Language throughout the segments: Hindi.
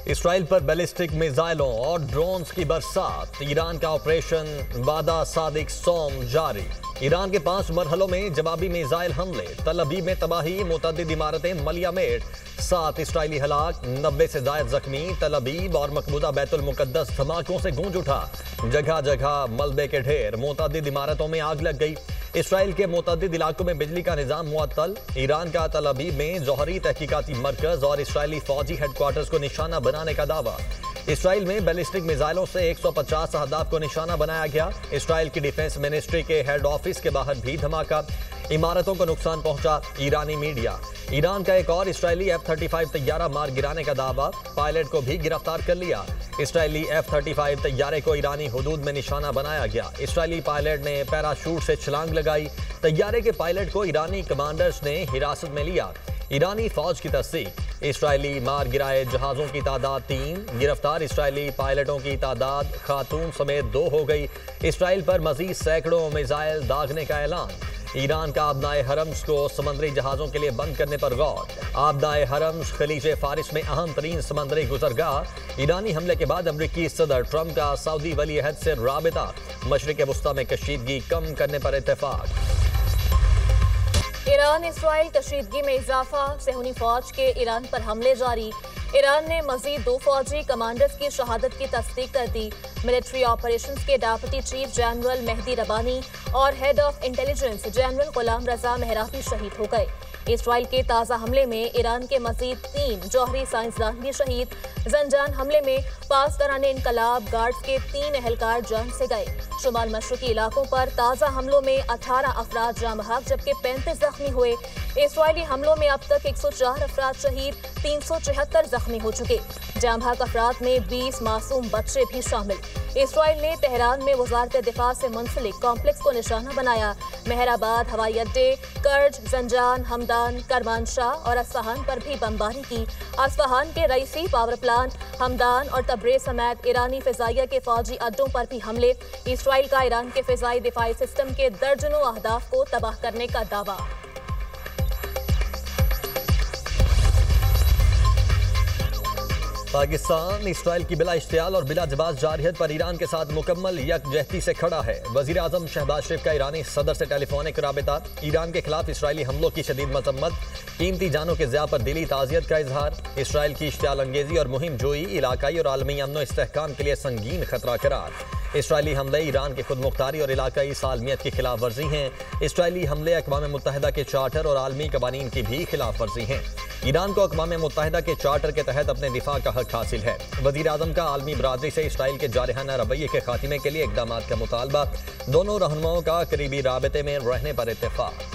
इसराइल पर बैलिस्टिक मिसाइलों और ड्रोन्स की बरसात। ईरान का ऑपरेशन वादा सादिक सोम जारी। ईरान के 5 मरहलों में जवाबी मिसाइल हमले। तल अवीव में तबाही, मुतअद्दिद इमारतें मलियामेट। 7 इसराइली हलाक, 90 से जायद जख्मी। तल अवीव और मकबूजा बैतुल मुकद्दस धमाकों से गूंज उठा। जगह जगह मलबे के ढेर। मुतअद्दिद इमारतों में आग लग गई। इसराइल के मुतअद्दिद इलाकों में बिजली का निजाम मुअत्तल। ईरान का तल अवीव में जौहरी तहकीकाती मरकज और इसराइली फौजी हेडक्वार्टर्स को निशाना बनाने का दावा। इसराइल में बैलिस्टिक मिसाइलों से 150 अहदाफ को निशाना बनाया गया। इसराइल की डिफेंस मिनिस्ट्री के हेड ऑफिस के बाहर भी धमाका। इमारतों को नुकसान पहुंचा। ईरानी मीडिया। ईरान का एक और इसराइली F-35 तैयारा मार गिराने का दावा। पायलट को भी गिरफ्तार कर लिया। इसराइली F-35 तैयारे को ईरानी हुदूद में निशाना बनाया गया। इसराइली पायलट ने पैराशूट से छलांग लगाई। तैयारे के पायलट को ईरानी कमांडर्स ने हिरासत में लिया। ईरानी फौज की तस्दीक। इसराइली मार गिराए जहाज़ों की तादाद 3। गिरफ्तार इसराइली पायलटों की तादाद खातून समेत 2 हो गई। इसराइल पर मजीद सैकड़ों मिसाइल दागने का ऐलान। ईरान का आबनाए हरम्स को समंदरी जहाज़ों के लिए बंद करने पर गौर। आबनाए हरम्स खलीज फारिस में अहम तरीन समंदरी गुजरगाह। ईरानी हमले के बाद अमरीकी सदर ट्रंप का सऊदी वली अहद से राबिता। मशरिक़ वुस्ता में कशीदगी कम करने पर इत्तेफाक। ईरान इसराइल कशीदगी में इजाफा। सेहूनी फौज के ईरान पर हमले जारी। ईरान ने मजीद 2 फौजी कमांडर्स की शहादत की तस्दीक कर दी। मिलिट्री ऑपरेशंस के डेप्यूटी चीफ जनरल मेहदी रबानी और हेड ऑफ इंटेलिजेंस जनरल गुलाम रजा मेहराबी शहीद हो गए। इसराइल के ताज़ा हमले में ईरान के मजीद 3 जौहरी साइंसदान भी शहीद। जंजान हमले में पासदारान इनकलाब गार्ड्स के 3 एहलकार जान से गए। शुमाल मशरकी इलाकों पर ताज़ा हमलों में 18 अफराद जाँ बहक जबकि 35 जख्मी हुए। इसराइली हमलों में अब तक 104 अफराद शहीद, 374 जख्मी हो चुके। जाँ बहक अफराद में 20 मासूम बच्चे भी शामिल। इसराइल ने तेहरान में वजारत दिफा से मुंसलिक कॉम्प्लेक्स को निशाना बनाया। मेहराबाद हवाई अड्डे, कर्ज, जंजान, हमदान, करमानशाह और अस्फहान पर भी बमबारी की। अस्फहान के रईसी पावर प्लांट, हमदान और तब्रेज़ समेत ईरानी फिजाइया के फौजी अड्डों पर भी हमले। इसराइल का ईरान के फिजाई दिफाई सिस्टम के दर्जनों अहदाफ को तबाह करने का दावा। पाकिस्तान इसराइल की बिला इश्तियाल और बिला जवाब जारहियत पर ईरान के साथ मुकम्मल यकजहती से खड़ा है। वज़ीर आज़म शहबाज शरीफ का ईरानी सदर से टेलीफोनिक राबिता। ईरान के खिलाफ इसराइली हमलों की शदीद मजम्मत। कीमती जानों के ज़िया पर दिली ताज़ियत का इजहार। इसराइल की इश्तियाल अंगेजी और मुहिम जोई इलाकाई और आलमी अमन इस्तेहकाम के लिए संगीन खतरा करार। इसराइली हमले ईरान की खुद मुख्तारी और इलाकाई सालमियत की खिलाफ वर्जी हैं। इसराइली हमले अक़वाम मुत्तहिदा के चार्टर और आलमी कवानीन की भी खिलाफ वर्जी हैं। ईरान को अक़वाम मुत्तहिदा के चार्टर के तहत अपने दिफा का हक हासिल है। वज़ीर आज़म का आलमी बरादरी से इसराइल के जारहाना रवैये के खात्मे के लिए इक़दाम का मुतालबा। दोनों रहनुमाओं का करीबी राबते में रहने पर इत्तेफाक।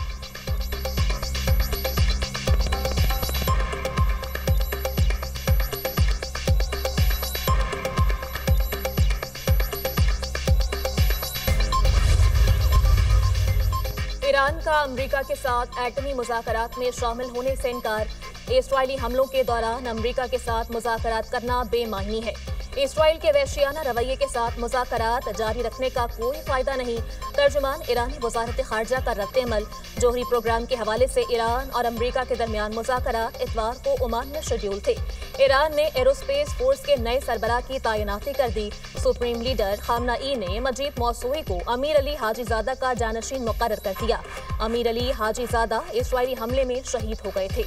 ईरान का अमरीका के साथ एटमी मुज़ाकरात में शामिल होने से इनकार। इसराइली हमलों के दौरान अमरीका के साथ मुज़ाकरात करना बेमानी है। इसराइल के वहशियाना रवैये के साथ मुज़ाकरात जारी रखने का कोई फ़ायदा नहीं। तर्जुमान ईरानी वज़ारत ख़ारजा का रद्द-ए-अमल। जोहरी प्रोग्राम के हवाले से ईरान और अमरीका के दरमियान मुज़ाकरात इतवार को ओमान में शेड्यूल थे। ईरान ने एरोस्पेस फोर्स के नए सरबराह की तैनाती कर दी। सुप्रीम लीडर खामनाई ने मजीद मौसूई को अमीर अली हाजीज़ादा का जानशीन मुकर्रर कर दिया। अमीर अली हाजीज़ादा इसराइली हमले में शहीद हो गए थे।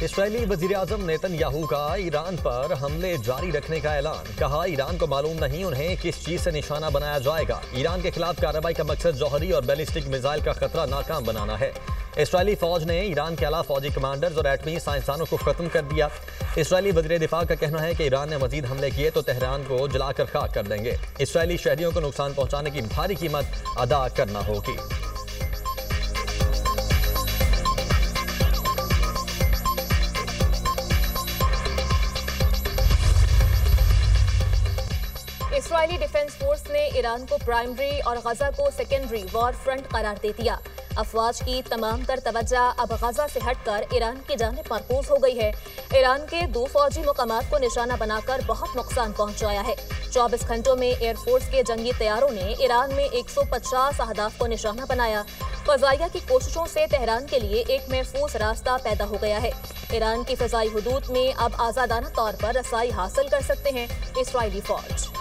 इसराइली वज़ीर आज़म नेतन्याहू का ईरान पर हमले जारी रखने का ऐलान। कहा, ईरान को मालूम नहीं उन्हें किस चीज़ से निशाना बनाया जाएगा। ईरान के खिलाफ कार्रवाई का मकसद जौहरी और बैलिस्टिक मिसाइल का खतरा नाकाम बनाना है। इसराइली फौज ने ईरान के अलावा फौजी कमांडर्स और एटमी साइंसदानों को खत्म कर दिया। इसराइली वज़ीर दिफा का कहना है कि ईरान ने मजीद हमले किए तो तेहरान को जलाकर खाक कर देंगे। इसराइली शहरियों को नुकसान पहुँचाने की भारी कीमत अदा करना होगी। इसराइली डिफेंस फोर्स ने ईरान को प्राइमरी और गजा को सेकेंडरी वॉर फ्रंट करार दे दिया। अफवाज की तमाम तर तवज्जो अब गजा से हटकर ईरान की जानिब मरकूज हो गई है। ईरान के 2 फौजी मुकामात को निशाना बनाकर बहुत नुकसान पहुंचाया है। 24 घंटों में एयरफोर्स के जंगी तैयारों ने ईरान में 150 अहदाफ को निशाना बनाया। फजाइया की कोशिशों से तेहरान के लिए एक महफूज रास्ता पैदा हो गया है। ईरान की फजाई हुदूद में अब आजादाना तौर पर रसाई हासिल कर सकते हैं इस्राइली फौज।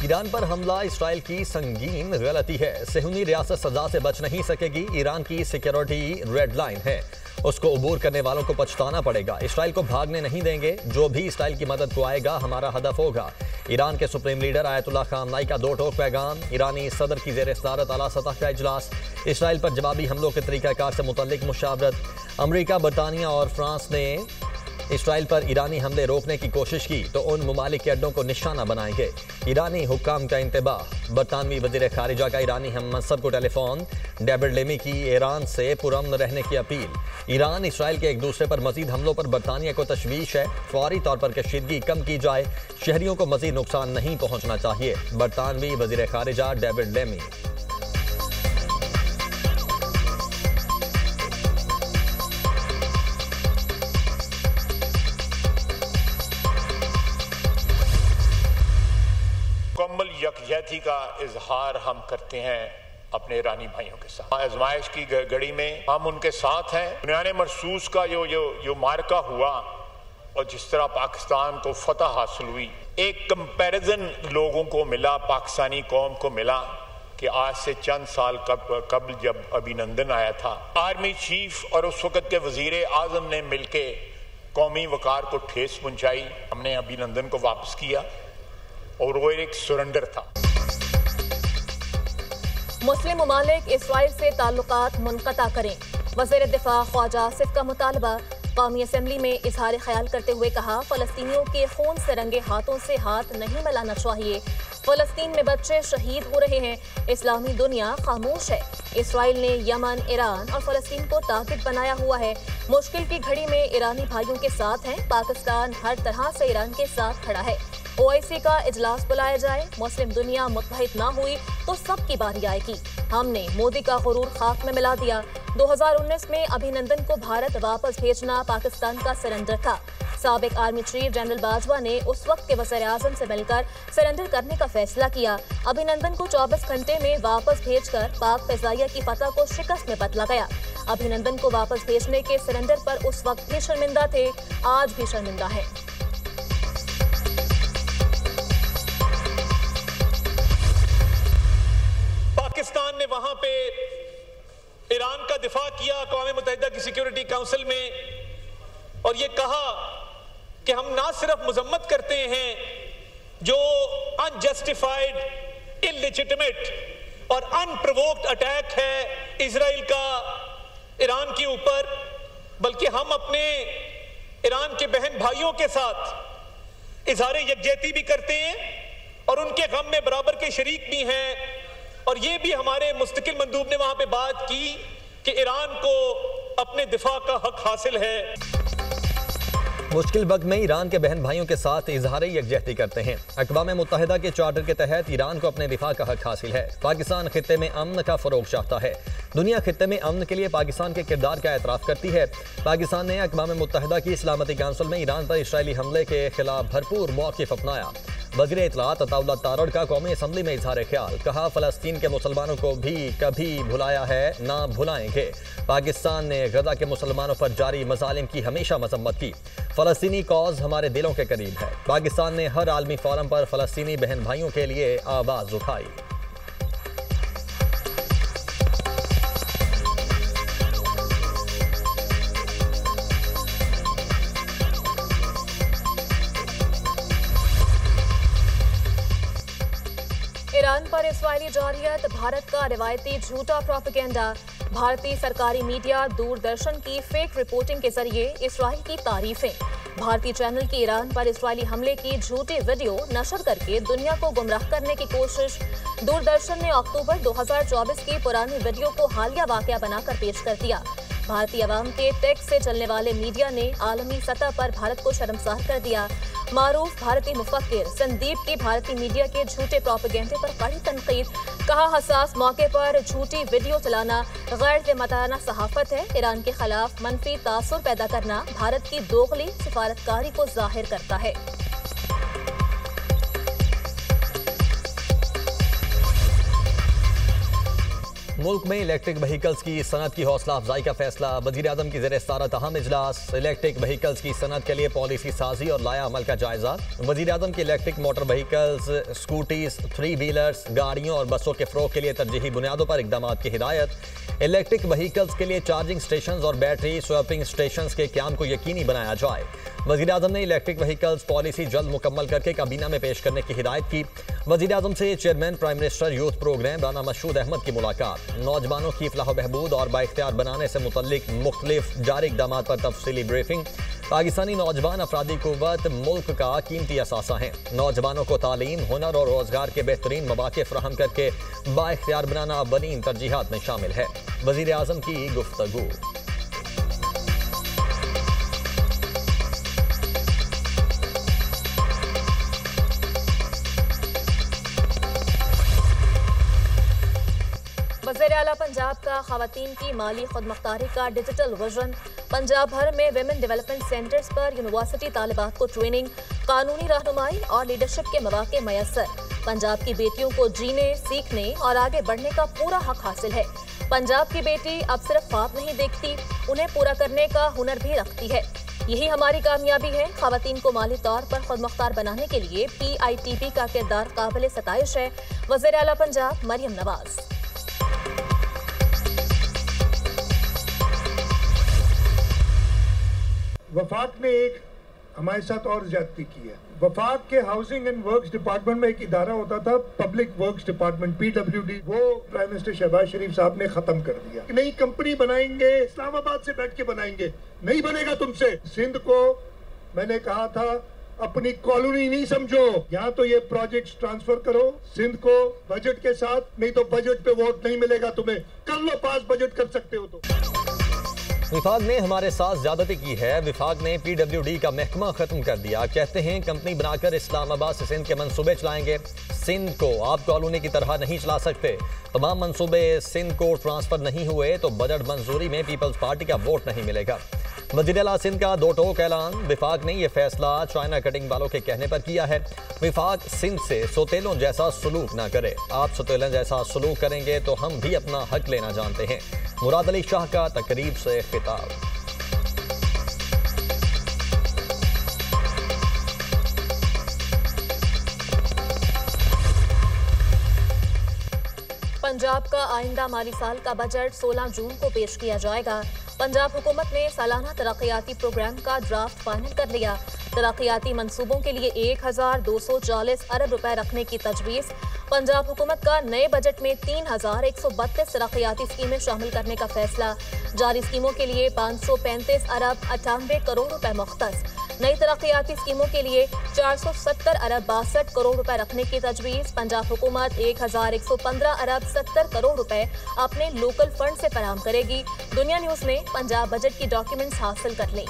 ईरान पर हमला इसराइल की संगीन गलती है। सेहूनी रियासत सजा से बच नहीं सकेगी। ईरान की सिक्योरिटी रेड लाइन है, उसको अबूर करने वालों को पछताना पड़ेगा। इसराइल को भागने नहीं देंगे। जो भी इसराइल की मदद को आएगा हमारा हदफ होगा। ईरान के सुप्रीम लीडर आयतुल्लाह खामनाई का 2 टोक पैगाम। ईरानी सदर की ज़ेर सदारत आला सतह का इजलास। इसराइल पर जवाबी हमलों के तरीक़ाकार से मुतल्लिक मुशावरत। अमरीका, बरतानिया और फ्रांस ने इसराइल पर ईरानी हमले रोकने की कोशिश की तो उन ममालिक के अड्डों को निशाना बनाएंगे। ईरानी हुक्काम का इंतबाह। बरतानवी वज़ीर खारिजा का ईरानी हम मनसब को टेलीफोन। डेविड लेमी की ईरान से पुरअमन रहने की अपील। ईरान इसराइल के एक दूसरे पर मजीद हमलों पर बरतानिया को तशवीश है। फौरी तौर पर कशीदगी कम की जाए। शहरियों को मजीद नुकसान नहीं पहुँचना चाहिए। बरतानवी वज़ीर खारिजा डेविड लेमी। मुकम्मल यकजहती का इजहार हम करते हैं अपने ईरानी भाइयों के साथ। आजमाइश की घड़ी में हम उनके साथ हैं। बुनियाने मरसूस का जो मार्का हुआ और जिस तरह पाकिस्तान को फतह हासिल हुई, एक कंपैरिजन लोगों को मिला, पाकिस्तानी कौम को मिला कि आज से चंद साल कबल जब अभिनंदन आया था, आर्मी चीफ और उस वक़्त के वजीर आजम ने मिलके कौमी वकार को ठेस पहुंचाई। हमने अभिनंदन को वापस किया और वो एक सरेंडर था। मुस्लिम ममालिक इसराइल से ताल्लुकात मुनक़ता करें। वज़ीर दिफा ख्वाजा आसिफ का मुतालबा। कौमी असम्बली में इजहार ख्याल करते हुए कहा, फ़लस्तीनियों के खून से रंगे हाथों से हाथ नहीं मिलाना चाहिए। फ़लस्तीन में बच्चे शहीद हो रहे हैं। इस्लामी दुनिया खामोश है। इसराइल ने यमन, ईरान और फ़लस्तीन को टारगेट बनाया हुआ है। मुश्किल की घड़ी में ईरानी भाइयों के साथ हैं। पाकिस्तान हर तरह से ईरान के साथ खड़ा है। OIC का इजलास बुलाया जाए। मुस्लिम दुनिया मुत्तहिद ना हुई तो सबकी बारी आएगी। हमने मोदी का गुरूर खाक में मिला दिया। 2019 में अभिनंदन को भारत वापस भेजना पाकिस्तान का सरेंडर था। साबिक आर्मी चीफ जनरल बाजवा ने उस वक्त के वज़ीर आज़म से मिलकर सरेंडर करने का फैसला किया। अभिनंदन को 24 घंटे में वापस भेजकर पाक फ़िज़ाइया की फतह को शिकस्त में बदला गया। अभिनंदन को वापस भेजने के सरेंडर पर उस वक्त भी शर्मिंदा थे, आज भी शर्मिंदा है। पाकिस्तान ने वहां पे ईरान का दिफा किया अक़वाम मुत्तहिदा की सिक्योरिटी काउंसिल में और ये कहा कि हम ना सिर्फ मजम्मत करते हैं जो अनजस्टिफाइड, इलेजिटिमेट और अनप्रोवोक्ड अटैक है इजराइल का ईरान के ऊपर, बल्कि हम अपने ईरान के बहन भाइयों के साथ इजहार यकजहती भी करते हैं और उनके गम में बराबर के शरीक भी हैं। और ये भी हमारे मुस्तकिल मंदूब ने वहां पे बात की कि ईरान को अपने दिफा का हक हासिल है। मुश्किल वक्त में ईरान के बहन भाइयों के साथ इजहार यकजहती करते हैं। अक़वाम मुत्तहिदा के चार्टर के तहत ईरान को अपने दिफा का हक हासिल है। पाकिस्तान खित्ते में अमन का फ़रोग़ चाहता है। दुनिया खित्ते में अमन के लिए पाकिस्तान के किरदार का एतराफ़ करती है। पाकिस्तान ने अक़वाम मुत्तहिदा की सलामती काउंसिल में ईरान पर इसराइली हमले के खिलाफ भरपूर मौक़िफ़ अपनाया। वज़ीर इत्तलात अताउल्लाह तारड़ का कौमी असम्बली में इजहार ख्याल। कहा, फ़लस्तीन के मुसलमानों को भी कभी भुलाया है, ना भुलाएंगे। पाकिस्तान ने गजा के मुसलमानों पर जारी मज़ालिम की हमेशा मज़म्मत की। फ़लस्तीनी कॉज़ हमारे दिलों के करीब है। पाकिस्तान ने हर आलमी फ़ोरम पर फ़लस्तीनी बहन भाइयों के लिए आवाज़ उठाई। ईरान पर इसराइली जारियत, भारत का रिवायती झूठा प्रोपेगेंडा। भारतीय सरकारी मीडिया दूरदर्शन की फेक रिपोर्टिंग के जरिए इसराइल की तारीफें। भारतीय चैनल की ईरान पर इसराइली हमले की झूठी वीडियो नशर करके दुनिया को गुमराह करने की कोशिश। दूरदर्शन ने अक्टूबर 2024 की पुरानी वीडियो को हालिया वाकया बनाकर पेश कर दिया। भारतीय अवाम के टैक्स से चलने वाले मीडिया ने आलमी सतह पर भारत को शर्मसार कर दिया। मारूफ भारतीय मुफक्किर संदीप की भारतीय मीडिया के झूठे प्रोपेगेंडे पर कड़ी तनकीद। कहा, हसास मौके पर झूठी वीडियो चलाना गैर जिम्मेदाराना सहाफत है। ईरान के खिलाफ मनफी तासुर पैदा करना भारत की दोगली सिफारतकारी को जाहिर करता है। मुल्क में इलेक्ट्रिक व्हीकल्स की सनत की हौसला अफजाई का फैसला। वज़ीर-ए-आज़म की ज़ेर-ए-सदारत अहम इजलास। इलेक्ट्रिक व्हीकल्स की सनत के लिए पॉलिसी साजी और लाया अमल का जायजा। वज़ीर-ए-आज़म की electric motor vehicles, scooties, 3 wheelers, गाड़ियों और बसों के फ़रोग़ के लिए तरजीही बुनियादों पर इक़दाम की हिदायत। इलेक्ट्रिक व्हीकल्स के लिए चार्जिंग स्टेशन और बैटरी स्वैपिंग स्टेशन के क़याम को यकीनी बनाया जाए। वज़ीर-ए-आज़म ने इलेक्ट्रिक व्हीकल्स पॉलिसी जल्द मुकम्मल करके काबीना में पेश करने की हिदायत की। वज़ीर-ए-आज़म से chairman prime minister youth program Rana Mashhood Ahmad की मुलाकात। नौजवानों की फलाह बहबूद और बाइख्तियार बनाने से मुतल्लिक मुख्तलिफ जारी इक़दामात पर तफसीली ब्रीफिंग। पाकिस्तानी नौजवान अफरादी कुव्वत मुल्क का कीमती असासा हैं। नौजवानों को तालीम, हुनर और रोज़गार के बेहतरीन मौक़े फराहम करके बाइख्तियार बनाना अव्वलीन तरजीहात में शामिल है। वज़ीर-ए-आज़म की गुफ्तगू। वज़ीर आला पंजाब का ख़वातीन की माली खुदमुख्तारी का डिजिटल विजन। पंजाब भर में विमेन डेवलपमेंट सेंटर्स पर यूनिवर्सिटी तालिबात को ट्रेनिंग, कानूनी रहनुमाई और लीडरशिप के मौक़े मैसर। पंजाब की बेटियों को जीने, सीखने और आगे बढ़ने का पूरा हक हासिल है। पंजाब की बेटी अब सिर्फ ख्वाब नहीं देखती, उन्हें पूरा करने का हुनर भी रखती है। यही हमारी कामयाबी है। ख़वातीन को माली तौर पर खुदमुख्तार बनाने के लिए PITB का किरदार काबिल सताइश है। वज़ीर आला पंजाब मरियम नवाज। वफाक ने एक हमारे साथ और ज्यादती की है। वफाक के हाउसिंग एंड वर्क्स डिपार्टमेंट में एक इदारा होता था, पब्लिक वर्क्स डिपार्टमेंट PWD, वो प्राइम मिनिस्टर शहबाज शरीफ साहब ने खत्म कर दिया। नई कंपनी बनाएंगे, इस्लामाबाद से बैठ के बनाएंगे, नहीं बनेगा तुमसे। सिंध को मैंने कहा था अपनी कॉलोनी नहीं समझो, यहाँ तो ये प्रोजेक्ट्स ट्रांसफर करो सिंध को बजट के साथ, नहीं तो बजट पे वोट नहीं मिलेगा तुम्हें। कर लो पास, बजट कर सकते हो तो। विफाक ने हमारे साथ ज्यादती की है। विफाक ने PWD का महकमा खत्म कर दिया। कहते हैं कंपनी बनाकर इस्लामाबाद से सिंध के मंसूबे चलाएंगे। सिंध को आप कॉलोनी की तरह नहीं चला सकते। तमाम मंसूबे सिंध को ट्रांसफर नहीं हुए तो बजट मंजूरी में पीपल्स पार्टी का वोट नहीं मिलेगा। वज़ीर आला सिंध का दो टोक ऐलान। विफाक ने यह फैसला चाइना कटिंग वालों के कहने पर किया है। विफाक सिंध से सोतेलों जैसा सलूक ना करे। आप सोतेलों जैसा सलूक करेंगे तो हम भी अपना हक लेना जानते हैं। मुराद अली शाह का तकरीब से खिताब। पंजाब का आइंदा माली साल का बजट 16 जून को पेश किया जाएगा। पंजाब हुकूमत ने सालाना तरक्याती प्रोग्राम का ड्राफ्ट फाइनल कर लिया। तरक्याती मंसूबों के लिए 1240 अरब रुपए रखने की तजवीज़। पंजाब हुकूमत का नए बजट में 3132 तरक्याती स्कीमें शामिल करने का फैसला। जारी स्कीमों के लिए 535 अरब 98 करोड़ रुपए मुख्तस। नई तरक्याती स्कीमों के लिए 470 अरब 62 करोड़ रुपए रखने की तजवीज़। पंजाब हुकूमत 1115 अरब 70 करोड़ रुपए अपने लोकल फंड से फराहम करेगी। दुनिया न्यूज़ ने पंजाब बजट की डॉक्यूमेंट्स हासिल कर ली।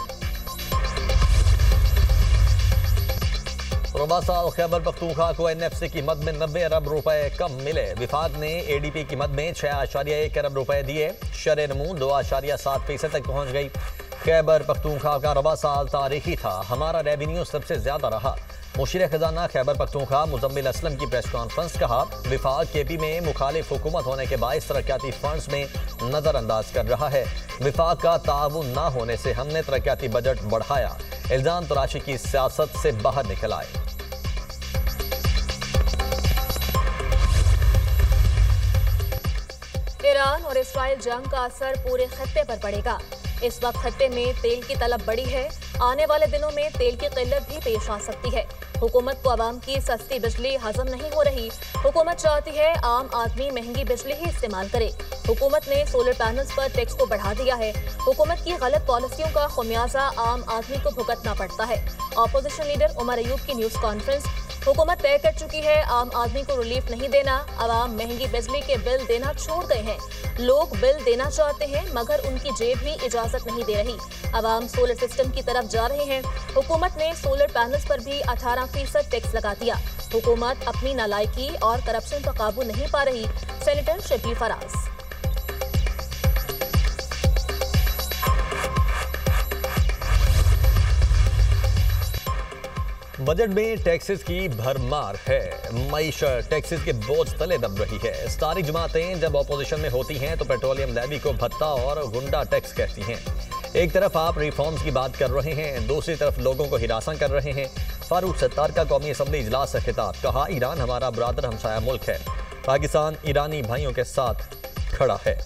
रोबा साल खैबर पख्तूनख्वा को NFC की मद में 90 अरब रुपए कम मिले। विफाक ने ADP की मद में 6.1 अरब रुपए दिए। शरह नमून 2.7% तक पहुँच गई। खैबर पख्तूनख्वा का रबा साल तारीखी था। हमारा रेवेन्यू सबसे ज्यादा रहा। मुशीर खजाना खैबर पख्तूनख्वा मुजम्मिल असलम की प्रेस कॉन्फ्रेंस। कहा, विफाक KP में मुखालिफ हुकूमत होने के बायस तरक्याती फंड्स में नजरअंदाज कर रहा है। विफाक का ताउन ना होने से हमने तरक्याती बजट बढ़ाया। इल्जाम तराशी की सियासत से बाहर निकल आए। ईरान और इसराइल जंग का असर पूरे खत्ते पर पड़ेगा। इस वक्त खत्ते में तेल की तलब बढ़ी है। आने वाले दिनों में तेल की किल्लत भी पेश आ सकती है। हुकूमत को आवाम की सस्ती बिजली हजम नहीं हो रही। हुकूमत चाहती है आम आदमी महंगी बिजली ही इस्तेमाल करे। हुकूमत ने सोलर पैनल्स पर टैक्स को बढ़ा दिया है। हुकूमत की गलत पॉलिसियों का खुमियाजा आम आदमी को भुगतना पड़ता है। अपोजिशन लीडर उमर अयूब की न्यूज कॉन्फ्रेंस। हुकूमत तय कर चुकी है आम आदमी को रिलीफ नहीं देना। आवाम महंगी बिजली के बिल देना छोड़ गए हैं। लोग बिल देना चाहते हैं मगर उनकी जेब ही इजाजत नहीं दे रही। आवाम सोलर सिस्टम की तरफ जा रहे हैं। हुकूमत ने सोलर पैनल्स पर भी 18% टैक्स लगा दिया। हुकूमत अपनी नालायकी और करप्शन पर काबू नहीं पा रही। सेनेटर शिबली फराज। बजट में टैक्सेस की भरमार है। मईशत टैक्सेस के बोझ तले दब रही है। सारी जमातें जब ऑपोजिशन में होती हैं तो पेट्रोलियम लेवी को भत्ता और गुंडा टैक्स कहती हैं। एक तरफ आप रिफॉर्म्स की बात कर रहे हैं, दूसरी तरफ लोगों को हिरासा कर रहे हैं। फारूक सत्तार का कौमी असम्बली इजलास से खिताब, कहा ईरान हमारा बरादर हमसाया मुल्क है। पाकिस्तान ईरानी भाइयों के साथ खड़ा है।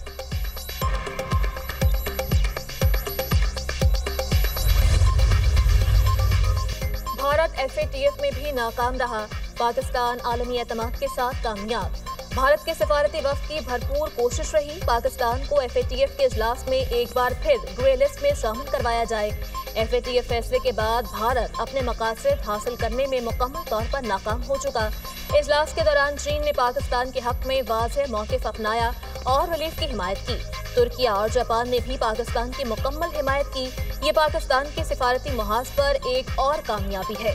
भारत FATF में भी नाकाम रहा। पाकिस्तान आलमी एतमाद के साथ कामयाब। भारत के सिफारती वफ्द की भरपूर कोशिश रही पाकिस्तान को FATF के इजलास में एक बार फिर ग्रे लिस्ट में शामिल करवाया जाए। FATF फैसले के बाद भारत अपने मकासद हासिल करने में मुकम्मल तौर पर नाकाम हो चुका। इजलास के दौरान चीन ने पाकिस्तान के हक में वाज़ेह मौक़िफ़ अपनाया और रिलीफ की हिमायत की। तुर्किया और जापान ने भी पाकिस्तान की मुकम्मल हिमायत की। ये पाकिस्तान के सिफारती मुहाज पर एक और कामयाबी है।